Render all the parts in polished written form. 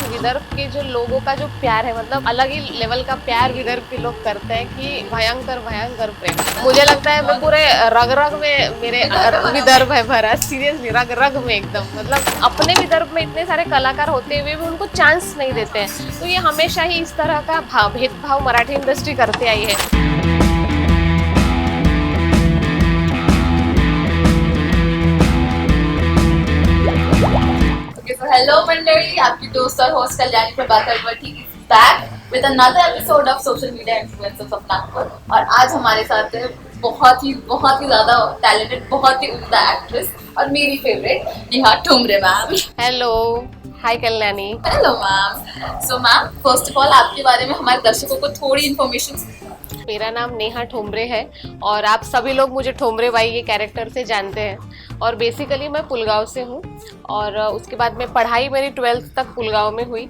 विदर्भ के जो लोगों का जो प्यार है, मतलब अलग ही लेवल का प्यार विदर्भ के लोग करते हैं कि भयंकर भयंकर प्रेम। मुझे लगता है मैं पूरे रग रग में मेरे विदर्भ है भरा, सीरियसली रग रग में एकदम। मतलब अपने विदर्भ में इतने सारे कलाकार होते हुए भी उनको चांस नहीं देते हैं, तो ये हमेशा ही इस तरह का भेदभाव मराठी इंडस्ट्री करते आई है। हेलो मंडळी, आपकी दोस्त और host Kalyani Prabhakar Bhatti back with another episode of social media influencers of Nagpur. और आज हमारे साथ है बहुत ही ज्यादा टैलेंटेड, बहुत ही उम्दा एक्ट्रेस और मेरी favourite Neha thumri ma'am. Hello, hi Kalyani. Hello ma'am. So ma'am, first of all आपके बारे में हमारे दर्शकों को थोड़ी इन्फॉर्मेशन। मेरा नाम नेहा ठोमरे है और आप सभी लोग मुझे ठोमरे बाई ये कैरेक्टर से जानते हैं। और बेसिकली मैं पुलगांव से हूँ और उसके बाद में पढ़ाई मेरी 12th तक पुलगांव में हुई।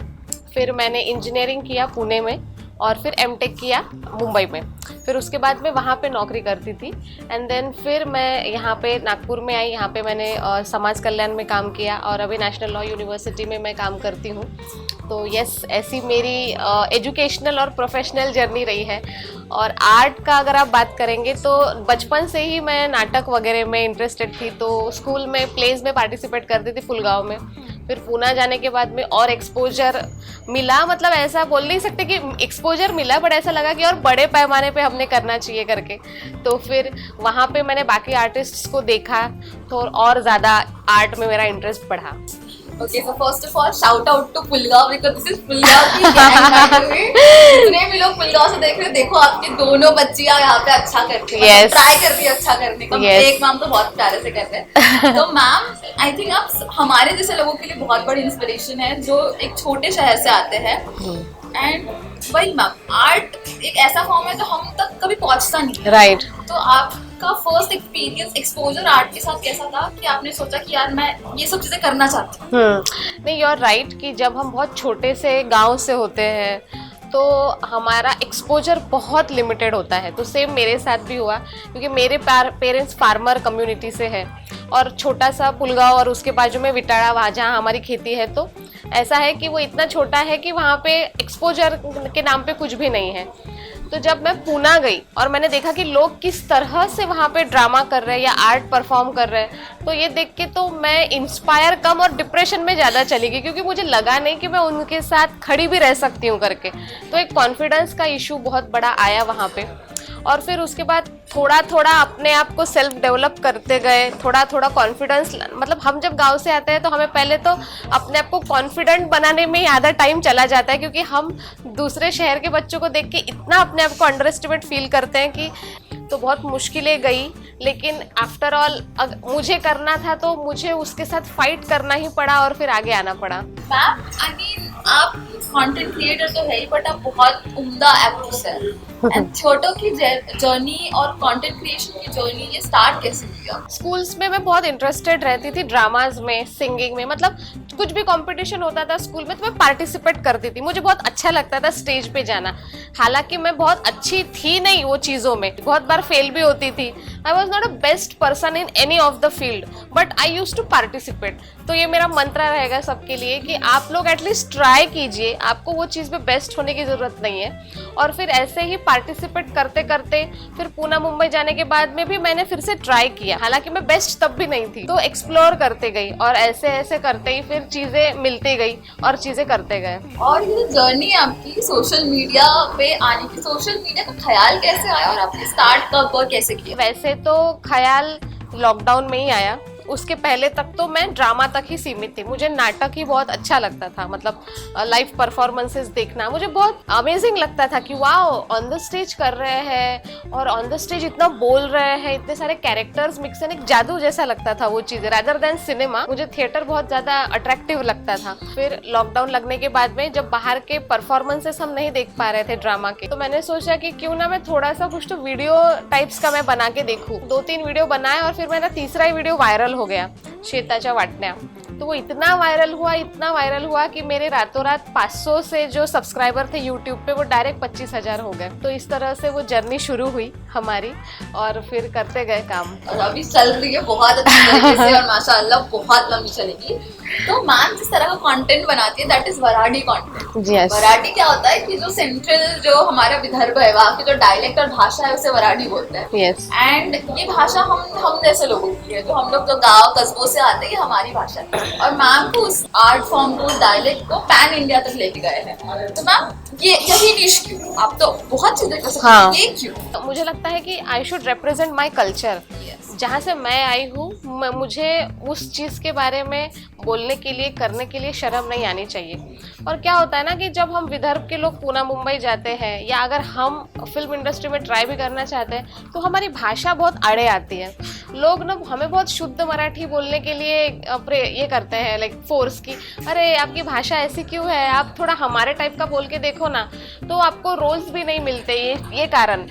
फिर मैंने इंजीनियरिंग किया पुणे में और फिर एमटेक किया मुंबई में। फिर उसके बाद मैं वहाँ पे नौकरी करती थी एंड देन फिर मैं यहाँ पे नागपुर में आई। यहाँ पे मैंने समाज कल्याण में काम किया और अभी नेशनल लॉ यूनिवर्सिटी में मैं काम करती हूँ। तो यस, ऐसी मेरी एजुकेशनल और प्रोफेशनल जर्नी रही है। और आर्ट का अगर आप बात करेंगे तो बचपन से ही मैं नाटक वगैरह में इंटरेस्टेड थी। तो स्कूल में प्लेज में पार्टिसिपेट करती थी पुलगांव में। फिर पूना जाने के बाद में और एक्सपोजर मिला, मतलब ऐसा बोल नहीं सकते कि एक्सपोजर मिला, बट ऐसा लगा कि और बड़े पैमाने पे हमने करना चाहिए करके। तो फिर वहाँ पे मैंने बाकी आर्टिस्ट्स को देखा तो और ज़्यादा आर्ट में मेरा इंटरेस्ट बढ़ा। Okay, so first of all shout out to Pulgaon because this is Pulgaon की गैंग। जितने भी लोग पुलगांव से देख रहे हैं, देखो आपकी दोनों बच्चियां यहाँ पे अच्छा करती हैं। Yes. ट्राई कर रही है अच्छा करने का। Yes. एक मैम तो बहुत प्यारे से करते हैं। तो मैम, आई थिंक आप हमारे जैसे लोगों के लिए बहुत बड़ी इंस्पिरेशन है जो एक छोटे शहर से आते हैं। एंड वही मैम, आर्ट एक ऐसा फॉर्म है जो हम तक कभी पहुंचता नहीं है। राइट। तो आपका फर्स्ट एक्सपीरियंस एक्सपोजर आर्ट के साथ कैसा था कि आपने सोचा कि यार मैं ये सब चीजें करना चाहती हूँ? नहीं, यू आर राइट कि जब हम बहुत छोटे से गांव से होते हैं तो हमारा एक्सपोजर बहुत लिमिटेड होता है। तो सेम मेरे साथ भी हुआ क्योंकि मेरे पेरेंट्स फार्मर कम्युनिटी से है और छोटा सा पुलगांव और उसके बाजू में विटाड़ा, वहाँ जहाँ हमारी खेती है। तो ऐसा है कि वो इतना छोटा है कि वहाँ पे एक्सपोजर के नाम पे कुछ भी नहीं है। तो जब मैं पूना गई और मैंने देखा कि लोग किस तरह से वहाँ पे ड्रामा कर रहे हैं या आर्ट परफॉर्म कर रहे हैं, तो ये देख के तो मैं इंस्पायर कम और डिप्रेशन में ज़्यादा चली गई क्योंकि मुझे लगा नहीं कि मैं उनके साथ खड़ी भी रह सकती हूँ करके। तो एक कॉन्फिडेंस का इशू बहुत बड़ा आया वहाँ पे। और फिर उसके बाद थोड़ा थोड़ा अपने आप को सेल्फ डेवलप करते गए, थोड़ा थोड़ा कॉन्फिडेंस। मतलब हम जब गांव से आते हैं तो हमें पहले तो अपने आप को कॉन्फिडेंट बनाने में ही आधा टाइम चला जाता है क्योंकि हम दूसरे शहर के बच्चों को देख के इतना अपने आप को अंडर एस्टिमेट फील करते हैं कि तो बहुत मुश्किलें गई। लेकिन आफ्टर ऑल मुझे करना था तो मुझे उसके साथ फाइट करना ही पड़ा और फिर आगे आना पड़ा। मैम, आई मीन आप कंटेंट क्रिएटर तो है ही, बट आप बहुत उम्दा एक्ट्रेस है। एंड छोटों की जर्नी और कंटेंट क्रिएशन की जर्नी ये स्टार्ट कैसे किया? स्कूल्स में मैं बहुत इंटरेस्टेड रहती थी, ड्रामाज में, सिंगिंग में। मतलब कुछ भी कंपटीशन होता था स्कूल में तो मैं पार्टिसिपेट करती थी। मुझे बहुत अच्छा लगता था स्टेज पे जाना। हालांकि मैं बहुत अच्छी थी नहीं वो चीज़ों में, बहुत बार फेल भी होती थी। I was not a best person in any of the field, but I use to participate. तो ये मेरा मंत्र रहेगा सबके लिए कि आप लोग एटलीस्ट ट्राई कीजिए, आपको वो चीज़ में बेस्ट होने की ज़रूरत नहीं है। और फिर ऐसे ही पार्टिसिपेट करते करते फिर पूना मुंबई जाने के बाद में भी मैंने फिर से ट्राई किया। हालांकि मैं बेस्ट तब भी नहीं थी, तो एक्सप्लोर करते गई और ऐसे ऐसे करते ही फिर चीज़ें मिलती गई और चीज़ें करते गए। और ये जर्नी आपकी सोशल मीडिया पे आने की, सोशल मीडिया का ख्याल कैसे आया और आपने स्टार्ट कब और कैसे किया? वैसे तो ख्याल लॉकडाउन में ही आया। उसके पहले तक तो मैं ड्रामा तक ही सीमित थी। मुझे नाटक ही बहुत अच्छा लगता था, मतलब लाइव परफॉर्मेंसेस देखना मुझे बहुत अमेजिंग लगता था कि वाओ, ऑन द स्टेज कर रहे हैं और ऑन द स्टेज इतना बोल रहे हैं, इतने सारे कैरेक्टर्स मिक्स एंड एक जादू जैसा लगता था वो चीज़। रादर देन सिनेमा मुझे थिएटर बहुत ज़्यादा अट्रैक्टिव लगता था। फिर लॉकडाउन लगने के बाद में जब बाहर के परफॉर्मेंसेस हम नहीं देख पा रहे थे ड्रामा के, तो मैंने सोचा कि क्यों ना मैं थोड़ा सा कुछ तो वीडियो टाइप्स का मैं बना के देखूँ। 2-3 वीडियो बनाए और फिर मेरा तीसरा ही वीडियो वायरल हो गया। श्वेताच्या वाटण्या, तो वो इतना वायरल हुआ कि मेरे रातों रात 500 से जो सब्सक्राइबर थे यूट्यूब पे वो डायरेक्ट 25,000 हो गए। तो इस तरह से वो जर्नी शुरू हुई हमारी और फिर करते गए काम। और अभी चल रही है बहुत अच्छी तरीके से और माशाल्लाह बहुत लंबी चलेगी। तो मैम जिस तरह का कंटेंट बनाती है that is Varhadi content. Yes. Varhadi क्या होता है कि जो सेंट्रल जो हमारा विदर्भ है वहाँ की जो डायलेक्ट और भाषा है उसे वराडी बोलते हैं। Yes. एंड ये भाषा हम जैसे लोगों की है, जो हम लोग जो गाँव कस्बों से आते हैं, ये हमारी भाषा है। और मैम को उस आर्ट फॉर्म को, डायलेक्ट को पैन इंडिया तक लेके गए हैं। तो मैम ये यही निश क्यों? आप तो बहुत चीजें कर सकते हैं, हाँ। ये क्यों? मुझे लगता है कि I should represent my culture. जहाँ से मैं आई हूँ मुझे उस चीज़ के बारे में बोलने के लिए, करने के लिए शर्म नहीं आनी चाहिए। और क्या होता है ना कि जब हम विदर्भ के लोग पुणे मुंबई जाते हैं या अगर हम फिल्म इंडस्ट्री में ट्राई भी करना चाहते हैं तो हमारी भाषा बहुत आड़े आती है। लोग ना हमें बहुत शुद्ध मराठी बोलने के लिए ये करते हैं, लाइक फोर्स की, अरे आपकी भाषा ऐसी क्यों है, आप थोड़ा हमारे टाइप का बोल के देखो ना, तो आपको रोल्स भी नहीं मिलते। ये कारण।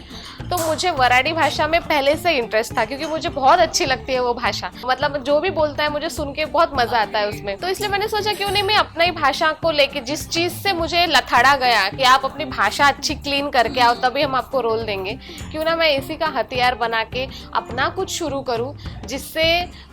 तो मुझे वराडी भाषा में पहले से इंटरेस्ट था क्योंकि मुझे बहुत अच्छी लगती है वो भाषा, मतलब जो भी बोलता है मुझे सुन के बहुत मजा आता है उसमें। तो इसलिए मैंने सोचा क्यों नहीं मैं अपना ही भाषा को लेके, जिस चीज से मुझे लथाड़ा गया कि आप अपनी भाषा अच्छी क्लीन करके आओ तभी हम आपको रोल देंगे, क्यों ना मैं इसी का हथियार बना के अपना कुछ शुरू करूँ, जिससे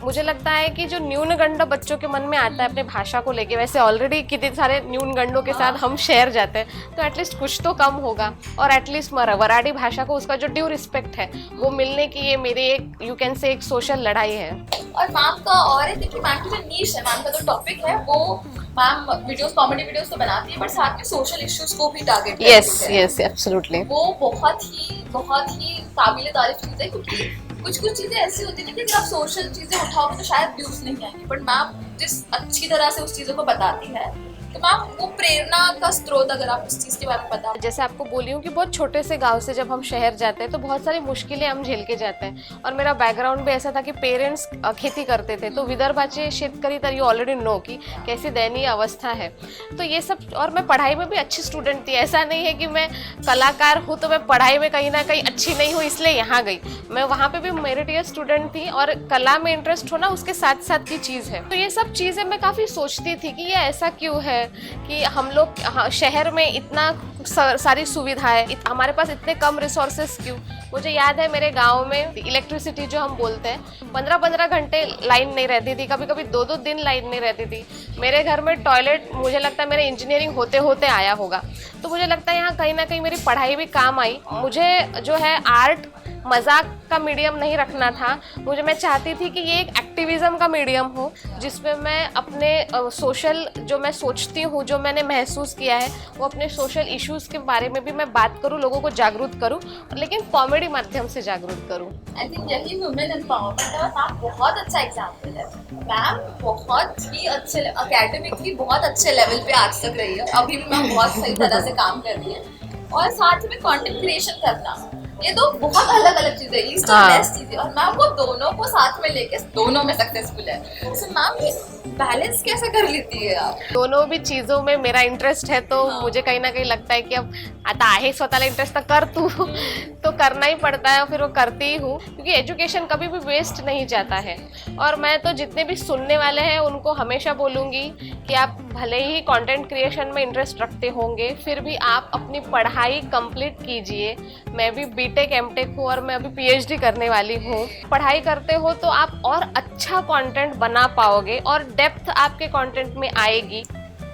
मुझे लगता है कि जो न्यूनगंड बच्चों के मन में आता है अपने भाषा को लेके, वैसे ऑलरेडी कितने सारे न्यूनगंडों के साथ हम शहर जाते हैं, तो एटलीस्ट कुछ तो कम होगा और एटलीस्ट वराडी भाषा को उसका जो ड्यू रिस्पेक्ट है वो मिलने की ये मेरी एक, यू कैन से, एक सोशल लड़ाई है। और मैम का और है देखिए, मैम की जो नीश है, मैम का जो टॉपिक है वो मैम वीडियोस, कॉमेडी वीडियोस तो बनाती है बट साथ में सोशल इश्यूज को भी टारगेट करती है। Yes absolutely. वो बहुत ही काबिले तारीफ चीज है, क्योंकि कुछ चीजें ऐसी होती है कि अगर आप सोशल चीजें उठाओगे तो शायद व्यूज नहीं आएंगे, बट मैम जिस अच्छी तरह से उस चीजों को बताती है तो मैम वो प्रेरणा का स्रोत, अगर आप इस चीज के बारे में बता। जैसे आपको बोली हूँ कि बहुत छोटे से गांव से जब हम शहर जाते हैं तो बहुत सारी मुश्किलें हम झेल के जाते हैं। और मेरा बैकग्राउंड भी ऐसा था कि पेरेंट्स खेती करते थे, तो विदर्भाचे शेतकरी तर यू ऑलरेडी नो कि कैसी दयनीय अवस्था है। तो ये सब, और मैं पढ़ाई में भी अच्छी स्टूडेंट थी, ऐसा नहीं है कि मैं कलाकार हूँ तो मैं पढ़ाई में कहीं ना कहीं अच्छी नहीं हूँ इसलिए यहाँ गई। मैं वहाँ पे भी मेरिटियस स्टूडेंट थी और कला में इंटरेस्ट होना उसके साथ साथ की चीज़ है। तो ये सब चीज़ें मैं काफ़ी सोचती थी कि ये ऐसा क्यों है कि हम लोग शहर में इतना सारी सुविधाएं, हमारे पास इतने कम रिसोर्सेस क्यों। मुझे याद है मेरे गांव में इलेक्ट्रिसिटी जो हम बोलते हैं 15-15 घंटे लाइन नहीं रहती थी, कभी कभी 2-2 दिन लाइन नहीं रहती थी। मेरे घर में टॉयलेट मुझे लगता है मेरे इंजीनियरिंग होते होते आया होगा। तो मुझे लगता है यहाँ कहीं ना कहीं मेरी पढ़ाई भी काम आई। मुझे जो है आर्ट मजाक का मीडियम नहीं रखना था, मैं चाहती थी कि ये एक एक्टिविज्म का मीडियम हो जिसमें मैं अपने सोशल, जो मैं सोचती हूँ, जो मैंने महसूस किया है, वो अपने सोशल इश्यूज़ के बारे में भी मैं बात करूँ, लोगों को जागरूक करूँ, लेकिन कॉमेडी माध्यम से जागरूक करूँ। आई थिंक यही वुमेन एम्पावरमेंट है। मैम बहुत अच्छा एग्जाम्पल है। मैम बहुत ही अच्छे अकेडमिकली बहुत अच्छे लेवल पे आज तक रही है, अभी भी मैम बहुत सही तरह से काम कर रही है। और साथ में कंटेंट क्रिएशन करना, ये तो बहुत अलग अलग चीजें, ईस्ट और वेस्ट चीजें, और मैम वो दोनों को साथ में लेके दोनों में सक्सेसफुल है। सो मैम ये बैलेंस कैसे कर लेती है आप? दोनों भी चीज़ों में मेरा इंटरेस्ट है, तो मुझे कहीं ना कहीं लगता है कि अब आता आहे स्वतःला इंटरेस्ट तर कर तू तो करना ही पड़ता है और फिर वो करती ही हूँ, क्योंकि एजुकेशन कभी भी वेस्ट नहीं जाता है। और मैं तो जितने भी सुनने वाले हैं उनको हमेशा बोलूँगी कि आप भले ही कंटेंट क्रिएशन में इंटरेस्ट रखते होंगे, फिर भी आप अपनी पढ़ाई कंप्लीट कीजिए। मैं भी बीटेक एमटेक हूँ और मैं अभी पीएचडी करने वाली हूँ। पढ़ाई करते हो तो आप और अच्छा कंटेंट बना पाओगे और डेप्थ आपके कंटेंट में आएगी।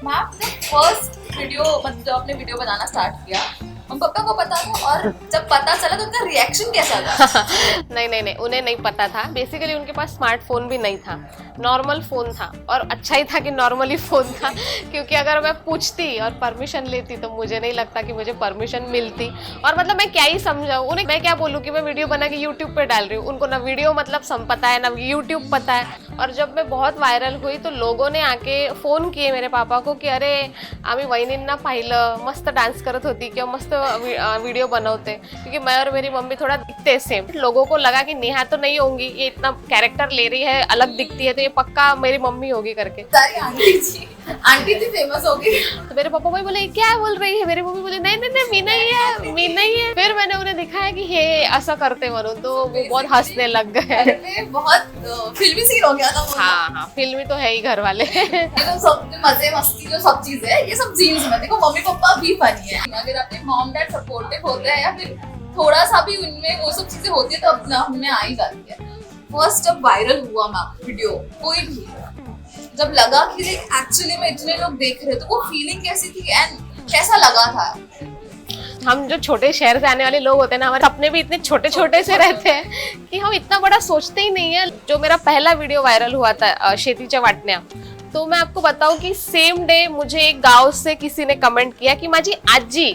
मैम जब फर्स्ट वीडियो, मतलब जब आपने वीडियो बनाना स्टार्ट किया, हम पापा को पता था, और जब पता चला तो उनका रिएक्शन कैसा था? नहीं, उन्हें नहीं पता था। बेसिकली उनके पास स्मार्टफोन भी नहीं था, नॉर्मल फ़ोन था, और अच्छा ही था कि नॉर्मली फ़ोन था, क्योंकि अगर मैं पूछती और परमिशन लेती तो मुझे नहीं लगता कि मुझे परमिशन मिलती। और मतलब मैं क्या ही समझाऊँ उन्हें, मैं क्या बोलूँ कि मैं वीडियो बना के यूट्यूब पे डाल रही हूँ, उनको ना वीडियो मतलब पता है ना यूट्यूब पता है। और जब मैं बहुत वायरल हुई तो लोगों ने आके फ़ोन किए मेरे पापा को कि अरे आम्ही वहिनींना पाहिलं, मस्त डान्स करत होती किंवा मस्त वीडियो बनवते, क्योंकि मैं और मेरी मम्मी थोड़ा दिखते सेम। लोगों को लगा कि नेहा तो नहीं होंगी, ये इतना कैरेक्टर ले रही है, अलग दिखती है, तो ये पक्का मेरी मम्मी होगी करके। सारी आंटी जी आंटी थी फेमस हो गई। तो मेरे पापा भाई बोले क्या बोल रही है, मेरी मम्मी बोली नहीं नहीं नहीं मीना ही है, मीना ही है। फिर मैंने उन्हें दिखाया कि हे ऐसा करते म्हणून, तो वो बहुत हंसने लग गए। अरे बहुत फिल्मी सीन हो गया था वो। हाँ हाँ फिल्मी तो है ही घर वाले। ये तो सब मजे मस्ती जो सब चीजें है ये सब जीन्स में। देखो मम्मी पापा भी फनी है, अगर अपने मॉम डैड सपोर्टिव होते हैं या फिर थोड़ा सा भी उनमें वो सब चीजें होती है तो अपना हमें आ ही जाती है। फर्स्ट जब वायरल हुआ मैम वीडियो कोई भी, जब लगा कि एक्चुअली में इतने लोग देख रहे तो वो फीलिंग कैसी थी एंड कैसा लगा था? हम जो छोटे शहर से आने वाले लोग होते हैं ना, हमारे सपने भी इतने छोटे छोटे से रहते हैं कि हम इतना बड़ा सोचते ही नहीं है। जो मेरा पहला वीडियो वायरल हुआ था शेतीच्या वाटण्या, तो मैं आपको बताऊं कि सेम डे मुझे एक गांव से किसी ने कमेंट किया कि माझी आजी,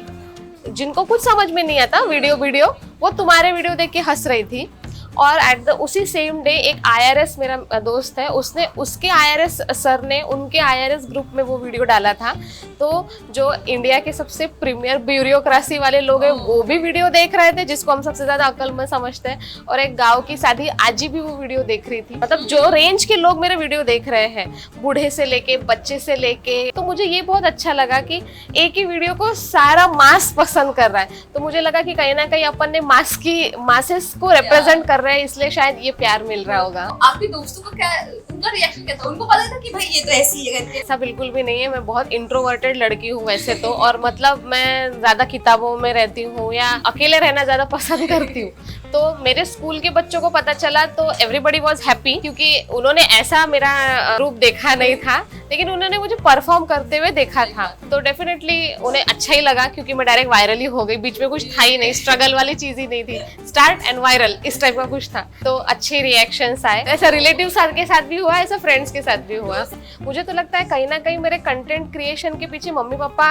जिनको कुछ समझ में नहीं आता वीडियो वो तुम्हारे वीडियो देख के हंस रही थी। और उसी सेम डे एक IRS मेरा दोस्त है, उसने उसके IRS सर ने उनके IRS ग्रुप में वो वीडियो डाला था। तो जो इंडिया के सबसे प्रीमियर ब्यूरोक्रेसी वाले लोग हैं वो भी वीडियो देख रहे थे, जिसको हम सबसे ज्यादा अक्लमंद समझते हैं। और एक गांव की सादी आजी भी वो वीडियो देख रही थी। मतलब जो रेंज के लोग मेरे वीडियो देख रहे हैं, बूढ़े से लेके बच्चे से लेके, तो मुझे ये बहुत अच्छा लगा कि एक ही वीडियो को सारा मास पसंद कर रहा है। तो मुझे लगा कि कहीं ना कहीं अपन ने मासेस को रिप्रेजेंट कर रहे हैं, इसलिए शायद ये प्यार मिल रहा होगा। आपके दोस्तों को क्या, उनका रिएक्शन क्या था? उनको पता था कि भाई ये तो ऐसी है करके? ऐसा बिल्कुल भी नहीं है। मैं बहुत इंट्रोवर्टेड लड़की हूँ वैसे तो, और मतलब मैं ज्यादा किताबों में रहती हूँ या अकेले रहना ज्यादा पसंद करती हूँ। तो मेरे स्कूल के बच्चों को पता चला तो एवरीबडी वाज हैप्पी, क्योंकि उन्होंने ऐसा मेरा रूप देखा नहीं था, लेकिन उन्होंने मुझे परफॉर्म करते हुए देखा था। तो डेफिनेटली उन्हें अच्छा ही लगा, क्योंकि मैं डायरेक्ट वायरल ही हो गई। बीच में कुछ था ही नहीं, स्ट्रगल वाली चीज ही नहीं थी, स्टार्ट एंड वायरल इस टाइप का कुछ था। तो अच्छे रिएक्शंस आए। ऐसा रिलेटिव के साथ भी हुआ, ऐसा फ्रेंड्स के साथ भी हुआ। मुझे तो लगता है कहीं ना कहीं मेरे कंटेंट क्रिएशन के पीछे मम्मी पापा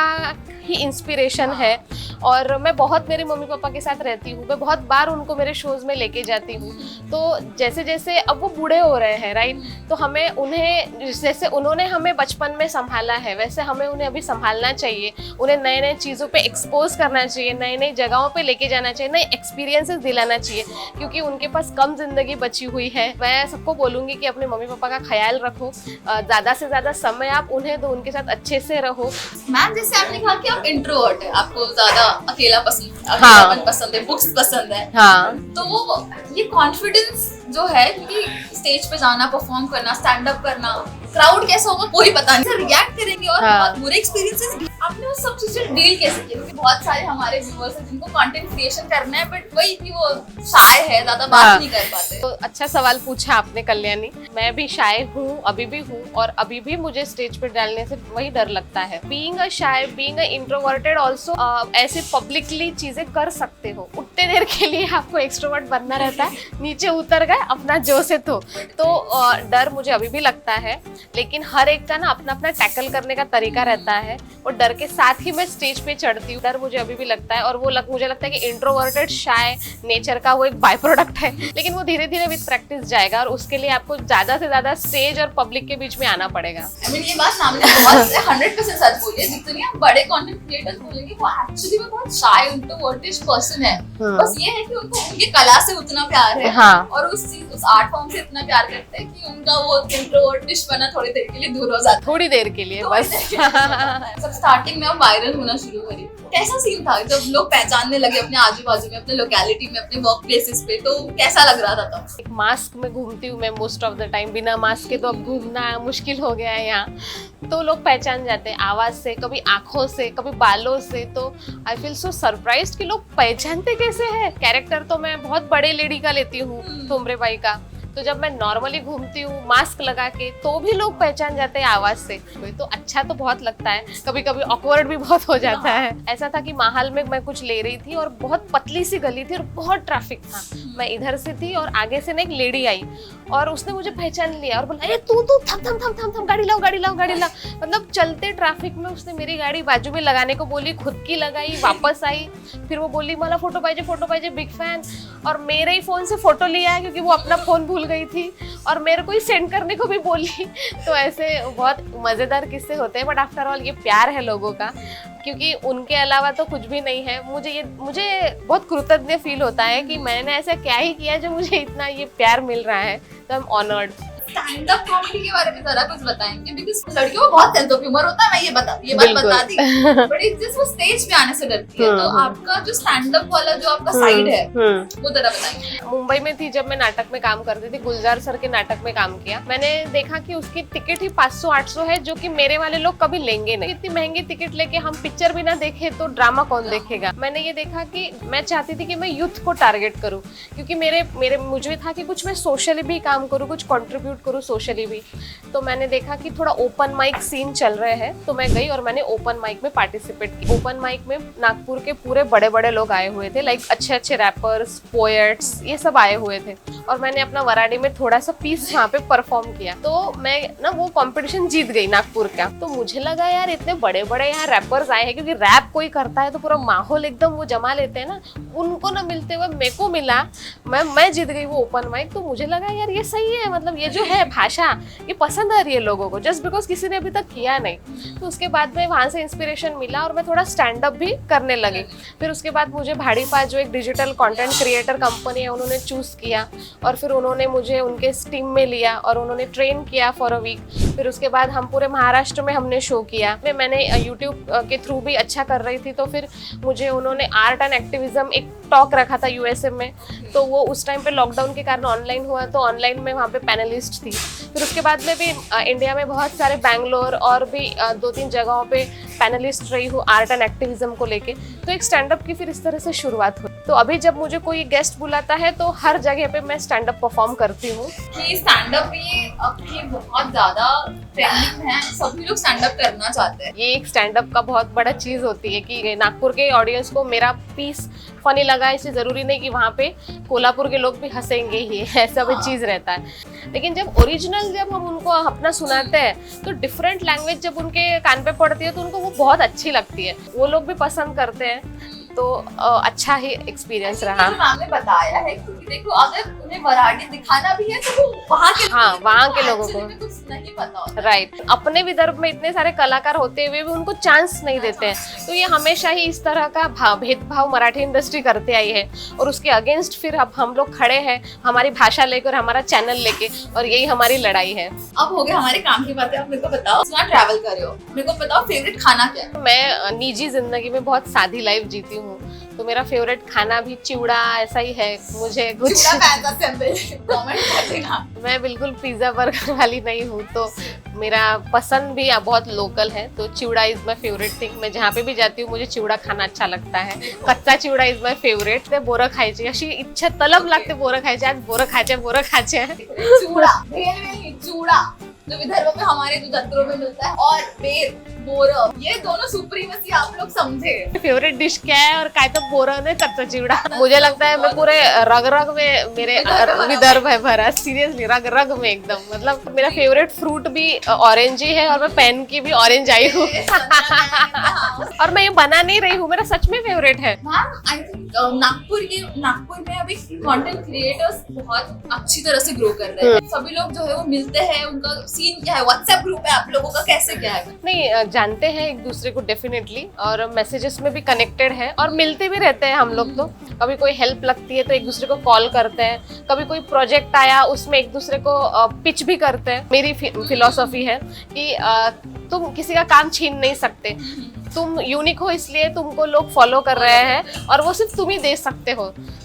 ही इंस्पिरेशन है। और मैं बहुत मेरे मम्मी पापा के साथ रहती हूँ, मैं बहुत बार उनको मेरे शोज में लेके जाती हूँ। तो जैसे जैसे अब वो बूढ़े हो रहे हैं राइट, तो हमें उन्हें, जैसे उन्होंने हमें बचपन में संभाला है वैसे हमें उन्हें अभी संभालना चाहिए। उन्हें नए नए चीज़ों पे एक्सपोज करना चाहिए, नई नई जगहों पे लेके जाना चाहिए, नए एक्सपीरियंसेस दिलाना चाहिए, क्योंकि उनके पास कम जिंदगी बची हुई है। मैं सबको बोलूँगी कि अपने मम्मी पापा का ख्याल रखो, ज़्यादा से ज़्यादा समय आप उन्हें दो, उनके साथ अच्छे से रहो। मैम जैसे आपने कहा कि आप इंट्रोवर्ट है, आपको ज्यादा अकेला पसंद है, बुक्स पसंद है। हाँ, तो वो ये कॉन्फिडेंस जो है, क्योंकि स्टेज पे जाना, परफॉर्म करना, स्टैंड अप करना, क्राउड कैसा होगा कोई पता नहीं, रिएक्ट करेंगे और बहुत बुरे एक्सपीरियंसेस भी। आपने वो सब चीजें डील कैसे की? क्योंकि बहुत सारे हमारे व्यूअर्स हैं जिनको कंटेंट क्रिएशन करना है, बट वही कि वो शाय है, ज्यादा बात नहीं कर पाते। तो अच्छा सवाल पूछा आपने कल्याणी। मैं भी शाय हूँ, अभी भी हूँ, और अभी भी मुझे स्टेज पे डालने से वही डर लगता है। Being a shy, being a introverted also, ऐसे पब्लिकली चीजें कर सकते हो। उतने देर के लिए आपको एक्सट्रोवर्ट बनना रहता है, नीचे उतर गए अपना जो से तो डर मुझे अभी भी लगता है। लेकिन हर एक का ना अपना अपना टैकल करने का तरीका रहता है, और डर के साथ ही मैं स्टेज पे चढ़ती हूँ। डर मुझे अभी भी लगता है, और वो मुझे लगता है कि इंट्रोवर्टेड शाय नेचर का वो एक बाय प्रोडक्ट है, लेकिन वो धीरे धीरे विद प्रैक्टिस जाएगा, और उसके लिए आपको ज्यादा से ज्यादा स्टेज और पब्लिक के बीच में आना पड़ेगा। ये बात सामने बहुत 100% सच बोली है। जितने आप बड़े कंटेंट क्रिएटर्स बोलेंगे वो एक्चुअली में बहुत शाय इंट्रोवर्टेड पर्सन है। बस ये है कि उनको उनकी कला से उतना प्यार है, और उस आर्ट फॉर्म से इतना प्यार करते हैं कि उनका वो इंट्रोवर्टिश बना थोड़ी देर के लिए दूर हो जाता है। थोड़ी देर के लिए बस। सब स्टार्टिंग में हम वायरल होना शुरू करी, कैसा सीन था जब लोग पहचानने लगे अपने आजू बाजू में, अपने लोकेलिटी में, अपने वर्क प्लेसेस पे? तो कैसा लग रहा था तब? एक मास्क में घूमती हूँ मैं मोस्ट ऑफ द टाइम, बिना मास्क के तो अब घूमना मुश्किल हो गया है यहाँ। तो लोग पहचान जाते हैं आवाज से, कभी आंखों से, कभी बालों से। तो आई फील सो सरप्राइज्ड कि लोग पहचानते कैसे हैं। कैरेक्टर तो मैं बहुत बड़े लेडी का लेती हूँ, ठुमरे बाई का, तो जब मैं नॉर्मली घूमती हूँ मास्क लगा के तो भी लोग पहचान जाते हैं आवाज से। तो अच्छा तो बहुत लगता है, कभी कभी ऑकवर्ड भी बहुत हो जाता है। ऐसा था कि माहौल में मैं कुछ ले रही थी और बहुत पतली सी गली थी और बहुत ट्रैफिक था। मैं इधर से थी और आगे से ना एक लेडी आई और उसने मुझे पहचान लिया और बोला, अरे तू थम थम थम थम थम, गाड़ी लाओ गाड़ी लाओ गाड़ी लाओ। मतलब चलते ट्रैफिक में उसने मेरी गाड़ी बाजू में लगाने को बोली, खुद की लगाई, वापस आई, फिर वो बोली मला फोटो पाहिजे, बिग फैन। और मेरे ही फोन से फोटो लिया है क्योंकि वो अपना फोन भूल गई थी और मेरे को ही सेंड करने को भी बोली। तो ऐसे बहुत मजेदार किस्से होते हैं, बट आफ्टर ऑल ये प्यार है लोगों का, क्योंकि उनके अलावा तो कुछ भी नहीं है। मुझे बहुत कृतज्ञ फील होता है कि मैंने ऐसा क्या ही किया जो मुझे इतना ये प्यार मिल रहा है। तो I am honoured. Stand up comedy के बारे में जरा कुछ बताएंगे? बिकॉज लड़कियों को बहुत सेंस ऑफ ह्यूमर होता है, मैं ये बात बता दी, बट इट्स जस्ट वो स्टेज पे आने से डरती है। तो आपका जो स्टैंड अप वाला जो आपका साइड है वो जरा बताएंगे। मुंबई में थी जब मैं नाटक में काम करती थी, गुलजार सर के नाटक में काम किया। मैंने देखा कि उसकी टिकट ही 500-800 है, जो कि मेरे वाले लोग कभी लेंगे नहीं। इतनी महंगी टिकट लेके हम पिक्चर भी ना देखे तो ड्रामा कौन देखेगा। मैंने ये देखा कि मैं चाहती थी कि मैं यूथ को टारगेट करूं, क्योंकि मुझे था कि कुछ मैं सोशली भी काम करूं, कुछ कंट्रीब्यूट करूं सोशली भी। तो मैंने देखा कि थोड़ा ओपन माइक सीन चल रहे हैं, तो मैं गई और मैंने ओपन माइक में पार्टिसिपेट की। ओपन माइक में नागपुर के पूरे बड़े बड़े लोग आए हुए थे, लाइक अच्छे अच्छे रैपर्स, पोएट्स, ये सब आए हुए थे। और मैंने अपना वराडी में थोड़ा सा पीस वहाँ पे परफॉर्म किया। तो मैं ना वो कंपटीशन जीत गई नागपुर का। तो मुझे लगा यार इतने बड़े बड़े यहाँ रैपर्स आए हैं, क्योंकि रैप कोई करता है तो पूरा माहौल एकदम वो जमा लेते हैं ना, उनको ना मिलते हुए मेरे को मिला, मैं जीत गई वो ओपन माइक। तो मुझे लगा यार ये सही है, मतलब ये जो है भाषा ये पसंद आ रही है लोगों को, जस्ट बिकॉज किसी ने अभी तक किया नहीं। तो उसके बाद में वहाँ से इंस्पिरेशन मिला और मैं थोड़ा स्टैंड अप भी करने लगी। फिर उसके बाद मुझे भाड़ीपा जो एक डिजिटल कंटेंट क्रिएटर कंपनी है उन्होंने चूज किया, और फिर उन्होंने मुझे उनके टीम में लिया और उन्होंने ट्रेन किया फॉर अ वीक। फिर उसके बाद हम पूरे महाराष्ट्र में हमने शो किया। मैंने यूट्यूब के थ्रू भी अच्छा कर रही थी, तो फिर मुझे उन्होंने आर्ट एंड एक्टिविज्म एक टॉक रखा था यूएसए में। तो वो उस टाइम पे लॉकडाउन के कारण ऑनलाइन हुआ, तो ऑनलाइन में वहाँ पे पैनलिस्ट थी। फिर उसके बाद में भी इंडिया में बहुत सारे बैंगलोर और भी 2-3 जगहों पे पैनलिस्ट रही हूँ आर्ट एंड एक्टिविज्म को लेके। तो एक स्टैंड अप की फिर इस तरह से शुरुआत हुई। तो अभी जब मुझे कोई गेस्ट बुलाता है तो हर जगह पे मैं स्टैंड अप परफॉर्म करती हूँ। कि स्टैंड अप ये अभी बहुत ज्यादा ट्रेंडिंग है, सभी लोग स्टैंड अप करना चाहते हैं। ये एक स्टैंड अप का बहुत बड़ा चीज होती है कि नागपुर के ऑडियंस को मेरा पीस फनी लगा, इससे जरूरी नहीं कि वहाँ पे कोल्हापुर के लोग भी हंसेंगे ही, ऐसा भी चीज रहता है। लेकिन जब ओरिजिनल जब हम उनको अपना सुनाते हैं तो डिफरेंट लैंग्वेज जब उनके कान पे पड़ती है तो उनको वो बहुत अच्छी लगती है, वो लोग भी पसंद करते हैं। तो अच्छा ही एक्सपीरियंस रहा। आपने बताया है क्योंकि देखो अगर उन्हें वराडी दिखाना भी है तो वो वहाँ के लोगों को को कुछ नहीं पता होता। राइट। अपने विदर्भ में इतने सारे कलाकार होते हुए भी उनको चांस नहीं देते हैं। तो ये हमेशा ही इस तरह का भेदभाव मराठी इंडस्ट्री करते आई है, और उसके अगेंस्ट फिर अब हम लोग खड़े हैं हमारी भाषा लेकर, हमारा चैनल लेके, और यही हमारी लड़ाई है। अब हो गया हमारे काम की बातें, आप मेरे को बताओ कहाँ ट्रैवल कर रहे हो, मेरे को बताओ फेवरेट खाना क्या है? मैं निजी जिंदगी में बहुत सादी लाइफ जीती हूँ, तो मेरा फेवरेट खाना भी चिवड़ा ऐसा ही है। मुझे कुछ मैं बिल्कुल पिज्जा बर्गर वाली नहीं हूँ, तो मेरा पसंद भी बहुत लोकल है। तो चिवड़ा इज माय फेवरेट थिंग। मैं जहाँ पे भी जाती हूँ मुझे चिवड़ा खाना अच्छा लगता है। कच्चा चिवड़ा इज माय फेवरेट। ते बोरं खायची अशी इच्छा तलब लागते, बोरं खायचे, आज बोरं खायचे चिवड़ा जो विदर्भ में हमारे जो जत्रों में मिलता है, और बेर बोरं, ये दोनों सुप्रीमेसी आप लोग समझे। फेवरेट डिश क्या है और काय तो बोरं है, कच्चा चिवड़ा। मुझे लगता है मैं पूरे रग रग में मेरे विदर्भ है भरा, सीरियसली रग रग में एकदम। मतलब मेरा फेवरेट फ्रूट भी ऑरेंज ही है, और मैं पहन की भी ऑरेंज आई हूँ और मैं ये बना नहीं रही हूँ, मेरा सच में फेवरेट है। आई थिंक नागपुर में अभी कंटेंट क्रिएटर्स बहुत अच्छी तरह से ग्रो कर रहे हैं। सभी लोग जो है वो मिलते हैं, उनका सीन क्या है, व्हाट्सएप ग्रुप है आप लोगों का, कैसे क्या है? नहीं, जानते हैं एक दूसरे को डेफिनेटली, और मैसेजेस में भी कनेक्टेड है, और मिलते भी रहते हैं हम लोग। तो कभी कोई हेल्प लगती है तो एक दूसरे को कॉल करते हैं, कभी कोई प्रोजेक्ट आया उसमें एक दूसरे को पिच भी करते हैं। मेरी फिलॉसफी है कि तुम किसी का काम छीन नहीं सकते, तुम यूनिक हो इसलिए तुमको लोग फॉलो कर रहे हैं, और वो सिर्फ तुम ही दे सकते हो,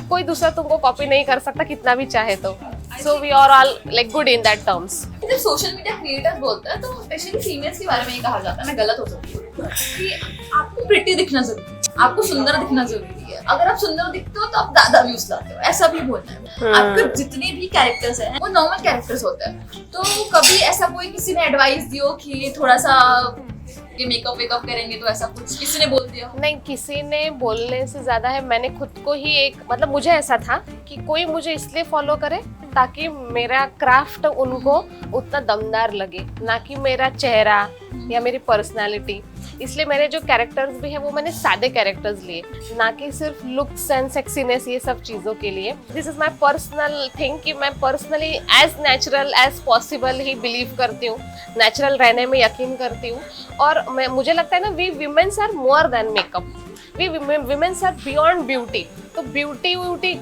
कोई दूसरा तुमको कॉपी नहीं कर सकता कितना भी चाहे तो। So we are all like good in that terms. जब सोशल मीडिया क्रिएटर्स बोलते हैं तो स्पेशली फीमेल्स के बारे में ये कहा जाता है, मैं गलत हो सकती हूँ, कि आपको प्रिटी दिखना जरूरी है, आपको सुंदर दिखना जरूरी है। अगर आप सुंदर दिखते हो तो आप ज्यादा व्यूज लाते हो, ऐसा भी बोलना है। आपके जितने भी कैरेक्टर्स हैं वो नॉर्मल कैरेक्टर्स होते हैं। तो कभी ऐसा कोई किसी ने एडवाइस दियो कि थोड़ा सा कि मेकअप वेकअप करेंगे, तो ऐसा कुछ किसी ने बोल दिया? नहीं, किसी ने बोलने से ज्यादा है मैंने खुद को ही एक, मतलब मुझे ऐसा था कि कोई मुझे इसलिए फॉलो करे ताकि मेरा क्राफ्ट उनको उतना दमदार लगे, ना कि मेरा चेहरा या मेरी पर्सनालिटी इसलिए मेरे जो कैरेक्टर्स भी है वो मैंने सादे कैरेक्टर्स लिए, ना कि सिर्फ लुक्स एंड सेक्सीनेस ये सब चीज़ों के लिए। This is my personal thing कि मैं personally as natural as possible ही बिलीव करती हूँ, नेचुरल रहने में यकीन करती हूँ। और मुझे लगता है ना, we womens are more than makeup, we womens are beyond beauty. तो ब्यूटी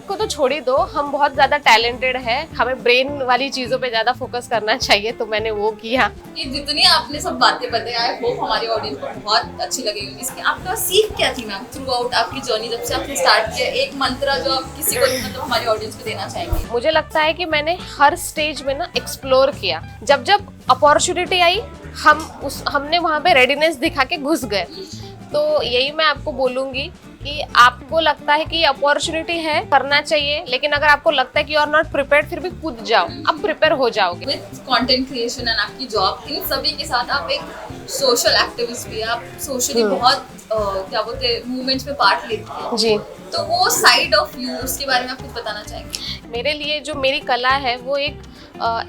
को तो छोड़ ही दो, हम बहुत ज़्यादा टैलेंटेड है, हमें ब्रेन वाली चीज़ों पे ज़्यादा फोकस करना चाहिए, तो मैंने वो किया। ये जितनी आपने सब बातें बताई, आई होप हमारी ऑडियंस को बहुत अच्छी लगेगी। इसकी आपका सीख क्या थी मैम थ्रू आउट आपकी जर्नी, जब से आपने स्टार्ट किया? एक मंत्र जो आप किसी को मतलब हमारी ऑडियंस को देना चाहेंगे? मुझे लगता है कि मैंने हर स्टेज में ना एक्सप्लोर किया। जब जब अपॉर्चुनिटी आई, हमने वहाँ पे रेडीनेस दिखा के घुस गए। तो यही मैं आपको बोलूँगी कि आपको लगता है कि अपॉर्चुनिटी है, करना चाहिए, लेकिन अगर आपको लगता है कि यू आर नॉट प्रिपेयर्ड, फिर भी कूद जाओ, आप प्रिपेयर हो जाओगे। विद कंटेंट क्रिएशन एंड आपकी जॉब, इन सभी के साथ आप एक सोशल एक्टिविस्ट भी, आप सोशली बहुत क्या बोलते हैं मूवमेंट्स में पार्ट लेते हैं जी। तो वो साइड ऑफ यू, उसके बारे में आप कुछ बताना चाहेंगे? मेरे लिए जो मेरी कला है वो एक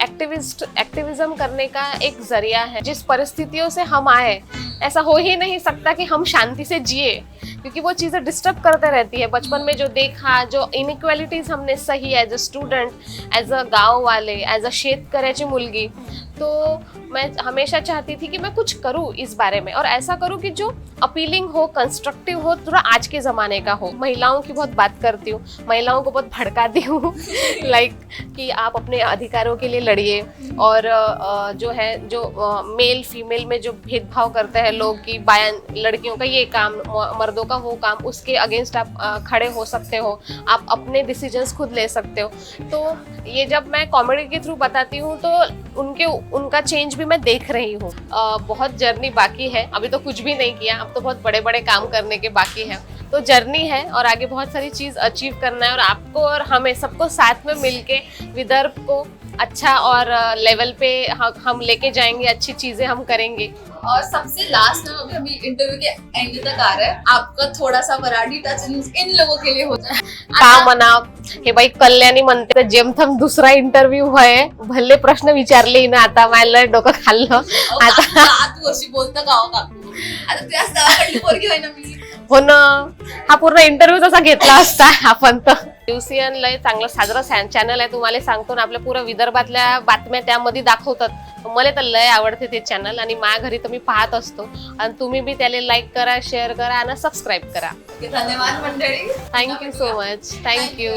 एक्टिविज्म करने का एक जरिया है। जिस परिस्थितियों से हम आए, ऐसा हो ही नहीं सकता कि हम शांति से जिए, क्योंकि वो चीज़ें डिस्टर्ब करते रहती है। बचपन में जो देखा, जो इनइक्वालिटीज हमने सही as a student, as a गाँव वाले, एज अ शेतकऱ्याची मुलगी, तो मैं हमेशा चाहती थी कि मैं कुछ करूँ इस बारे में, और ऐसा करूँ कि जो अपीलिंग हो, कंस्ट्रक्टिव हो, थोड़ा आज के ज़माने का हो। महिलाओं की बहुत बात करती हूँ, महिलाओं को बहुत भड़काती हूँ लाइक कि आप अपने अधिकारों के लिए लड़िए, और जो है जो मेल फीमेल में जो भेदभाव करते हैं लोग कि बायन लड़कियों का ये काम, मर्दों का वो काम, उसके अगेंस्ट आप खड़े हो सकते हो, आप अपने डिसीजंस खुद ले सकते हो। तो ये जब मैं कॉमेडी के थ्रू बताती हूँ तो उनका चेंज भी मैं देख रही हूँ। बहुत जर्नी बाकी है, अभी तो कुछ भी नहीं किया, अब तो बहुत बड़े बड़े काम करने के बाकी है। तो जर्नी है और आगे बहुत सारी चीज़ अचीव करना है, और आपको और हमें सबको साथ में मिलके विदर्भ को अच्छा और लेवल पे हम लेके जाएंगे, अच्छी चीज़ें हम करेंगे। और सबसे लास्ट में अभी हम इंटरव्यू के एंड तक आ रहे हैं, आपका थोड़ा सा मराठी टच इन लोगों के लिए हो जाए का म्हणा हे बाई, कल्याणी म्हणते तर जेमथम दुसरा इंटरव्ह्यू आहे, भले प्रश्न विचारले ना, आता मला डोकं खाल्लं आता तू अशी बोलता गाव काकू, आता त्याच गावाकडली पोरगी होय ना मी. हो ना, हा पूर्ण इंटरव्ह्यू तसा घेतला असता आपण तर. न्यूसियन लय चांगलं साजरं चॅनल आहे, तुम्हाला सांगतो ना, आपल्या पुऱ्या विदर्भातल्या बातम्या त्यामध्ये दाखवतात. मला तर लय आवडते ते चॅनल, आणि माझ्या घरी तर मी पाहत असतो, आणि तुम्ही बी त्याला लाईक करा, शेअर करा आणि सबस्क्राईब करा. धन्यवाद मंडळी. Thank you so much. थँक्यू.